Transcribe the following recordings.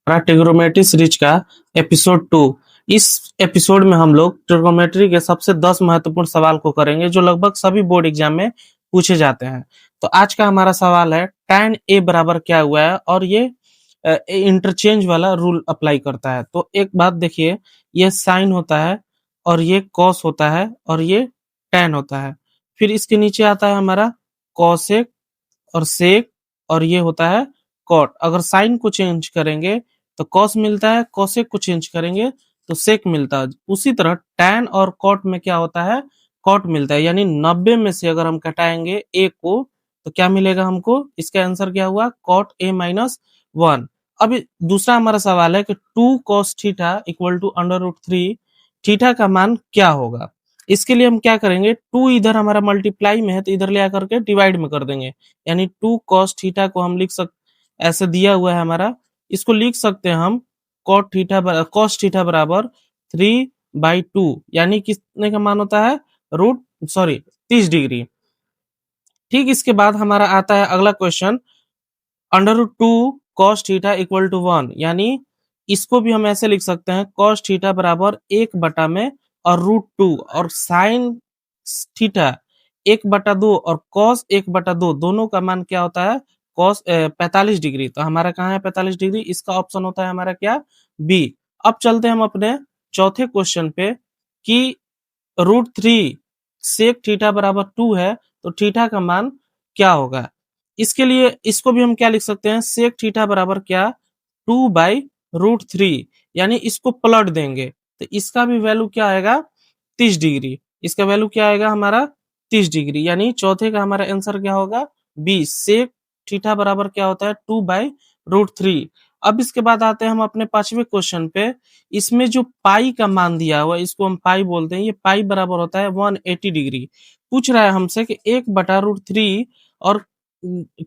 Trigonometry series का episode 2। इस episode में हम लोग ट्रिग्नोमेट्री के सबसे 10 महत्वपूर्ण सवाल को करेंगे जो लगभग सभी बोर्ड एग्जाम में पूछे जाते हैं। तो आज का हमारा सवाल है tan a बराबर क्या हुआ है, और ये इंटरचेंज वाला रूल अप्लाई करता है। तो एक बात देखिए, ये साइन होता है और ये कॉस होता है और ये tan होता है। फिर इसके नीचे आता है हमारा कॉसेक और सेक, और ये होता है कॉट। अगर साइन को चेंज करेंगे तो कॉस मिलता है, कोसेक को चेंज करेंगे तो सेक मिलता है। उसी तरह टैन और कॉट में क्या होता है, कॉट मिलता है। यानी 90 में से अगर हम घटाएंगे ए को तो क्या मिलेगा हमको, इसका आंसर क्या हुआ, कॉट ए माइनस 1। अब दूसरा हमारा सवाल है कि 2 cos theta equal to √3 theta का मान क्या होगा। इसके लिए हम क्या करेंगे, 2 इधर हमारा मल्टीप्लाई में है तो इधर ले आकर के डिवाइड में कर देंगे। यानी 2 cos थीटा को हम लिख ऐसे दिया हुआ है हमारा, इसको लिख सकते हैं हम cos थीटा बराबर 3/2, यानी कितने का मान होता है, 30 डिग्री। ठीक, इसके बाद हमारा आता है अगला question, √2 cos theta equal to 1, यानी इसको भी हम ऐसे लिख सकते हैं cos थीटा बराबर 1 में और √2, और साइन थीटा 1/2 और cos 1/2 दोनों का मान क्या होता है, cos 45 डिग्री। तो हमारा कहाँ है 45 डिग्री, इसका ऑप्शन होता है हमारा क्या, बी। अब चलते हम अपने चौथे क्वेश्चन पे कि √3 सेक थीटा बराबर 2 है तो थीटा का मान क्या होगा। इसके लिए इसको भी हम क्या लिख सकते हैं, सेक थीटा बराबर क्या, 2/√3, यानी इसको पलट देंगे तो इसका भी वैल्यू क्या आएगा, 30 डिग्री। इसका वैल्यू क्या आएगा हमारा, 30 डिग्री। यानी चौथे का हमारा आंसर क्या होगा, बी, सेक थीटा बराबर क्या होता है, 2/√3। अब इसके बाद आते हैं हम अपने पांचवें क्वेश्चन पे। इसमें जो पाई का मान दिया हुआ है, इसको हम पाई बोलते हैं, ये पाई बराबर होता है 180 डिग्री। पूछ रहा है हमसे कि 1/√3 और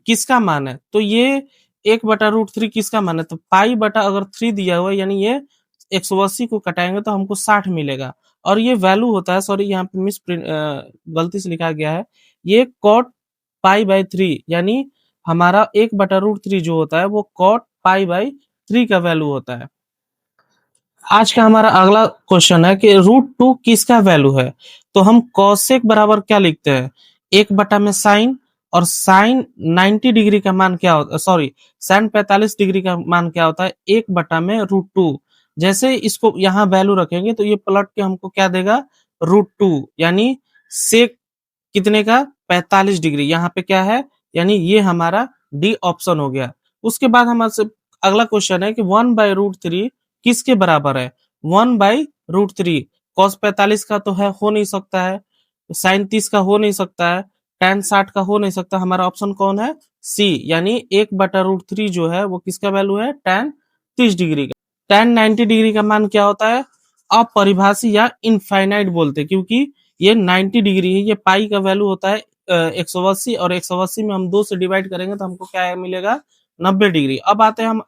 किसका मान है, तो ये 1/√3 किसका मान है, तो पाई बटा अगर 3 दिया हुआ है, यानी ये 180 को कटाएंगे तो हमको 60 मिलेगा। और ये वैल्यू होता है, सॉरी यहाँ पे गलती से लिखा गया है, ये कॉट पाई/3, यानी हमारा 1/√3 जो होता है वो कॉट पाई/3 का वैल्यू होता है। आज का हमारा अगला क्वेश्चन है कि √2 किसका वैल्यू है। तो हम कॉसेक बराबर क्या लिखते हैं, 1 में साइन, और साइन 90 डिग्री का मान क्या होता है, सॉरी साइन 45 डिग्री का मान क्या होता है, 1 में √2। जैसे इसको यहाँ वैल्यू रखेंगे तो ये पलट के हमको क्या देगा, √2, यानी सेक कितने का, 45 डिग्री। यहाँ पे क्या है, यानी ये हमारा डी ऑप्शन हो गया। उसके बाद हमारे अगला क्वेश्चन है कि 1/√3 किसके बराबर है, 1/√3। कॉस 45 का तो है, हो नहीं सकता है, साइन 30 का हो नहीं सकता है, tan 60 का हो नहीं सकता। हमारा ऑप्शन कौन है, सी, यानी 1/√3 जो है वो किसका वैल्यू है, tan 30 डिग्री का। tan 90 डिग्री का मान क्या होता है, अपरिभाषी या इनफाइनाइट बोलते हैं, क्योंकि ये 90 डिग्री है। ये पाई का वैल्यू होता है 180, और 180 में हम 2 से डिवाइड करेंगे तो हमको क्या मिलेगा, 90 डिग्री। अब आते हैं हम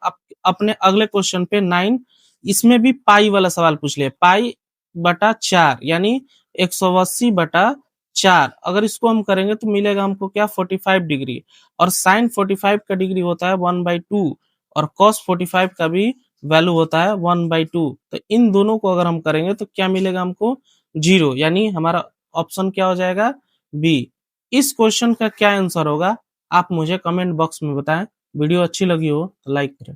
अपने अगले क्वेश्चन पे 9। इसमें भी पाई वाला सवाल पूछ लिया, पाई/4, यानी 180/4। अगर इसको हम करेंगे तो मिलेगा हमको क्या, 45 डिग्री। और साइन 45 का डिग्री होता है 1/2, और कॉस 45 का भी वैल्यू होता है 1/2। तो इन दोनों को अगर हम करेंगे तो क्या मिलेगा हमको, 0, यानी हमारा ऑप्शन क्या हो जाएगा, बी। इस क्वेश्चन का क्या आंसर होगा, आप मुझे कमेंट बॉक्स में बताएं। वीडियो अच्छी लगी हो तो लाइक करें।